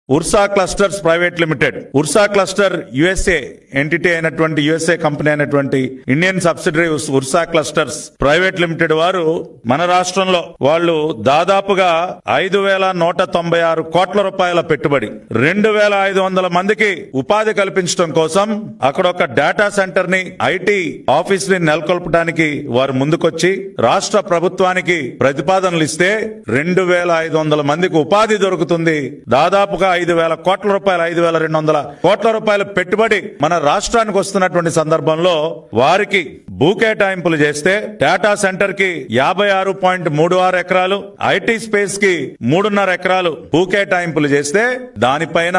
Ursa clusters private limited. Ursa cluster USA entity అయినటువంటి USA company అయినటువంటి Indian subsidiary Ursa clusters private limited వారు మన రాష్ట్రంలో వాళ్ళు దాదాపుగా 5,196 కోట్ల రూపాయల పెట్టుబడి 2,500 మందికి ఉపాధి కల్పించడం కోసం అక్కడ ఒక డేటా సెంటర్ ని ఐటీ ఆఫీస్ ని నెలకొల్పడానికి వారు ముందుకొచ్చి రాష్ట్ర ప్రభుత్వానికి ప్రతిపాదనలు ఇస్తే 2,500 మందికి ఉపాధి దొరుకుతుంది. దాదాపుగా 5,000 కోట్ల రూపాయలు 5,200 కోట్ల రూపాయల పెట్టుబడి మన రాష్ట్రానికి వస్తున్నటువంటి సందర్భంలో వారికి భూ కేటాయింపులు చేస్తే డేటా సెంటర్ కి 56.36 ఎకరాలు, ఐటీ స్పేస్ కి 3.5 ఎకరాలు భూ కేటాయింపులు చేస్తే దానిపైన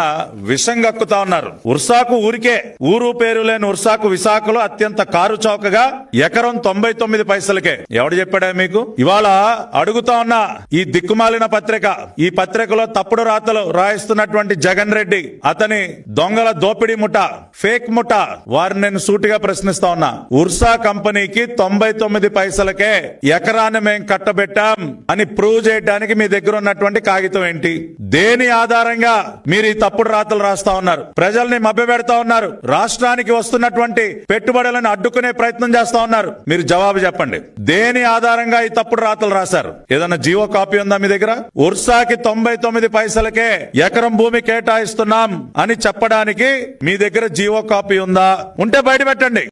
విషం గక్కుతా ఉన్నారు. ఉర్సాకు ఊరికే ఊరు పేరు లేని ఉర్సాకు విశాఖలో అత్యంత కారు చౌకగా ఎకరం 99 పైసలకే. ఎవడు చెప్పాడా మీకు? ఇవాళ అడుగుతా ఉన్న ఈ దిక్కుమాలిన పత్రిక, ఈ పత్రికలో తప్పుడు రాతలు రాయిస్తున్నటువంటి జగన్ రెడ్డి, అతని దొంగల దోపిడీ ముఠ, ఫేక్ ముఠ, వారిని నేను సూటిగా ప్రశ్నిస్తా ఉన్నా. ఉర్సా కంపెనీకి 99 పైసలకే ఎకరాన్ని మేం కట్టబెట్టాం అని ప్రూవ్ చేయడానికి మీ దగ్గర ఉన్నటువంటి కాగితం ఏంటి? దేని ఆధారంగా మీరు ఈ తప్పుడు రాతలు రాస్తా ఉన్నారు? ప్రజల్ని మభ్యపెడతా ఉన్నారు. రాష్ట్రానికి వస్తున్నటువంటి పెట్టుబడులను అడ్డుకునే ప్రయత్నం చేస్తా ఉన్నారు. మీరు జవాబు చెప్పండి. దేని ఆధారంగా ఈ తప్పుడు రాతలు రాశారు? ఏదన్నా జీవో కాపీ ఉందా మీ దగ్గర? ఉర్సాకి 99 పైసలకే ఎకరం భూమి కేటాయిస్తున్నాం అని చెప్పడానికి మీ దగ్గర జీవో కాపీ ఉందా? ఉంటే బయట పెట్టండి.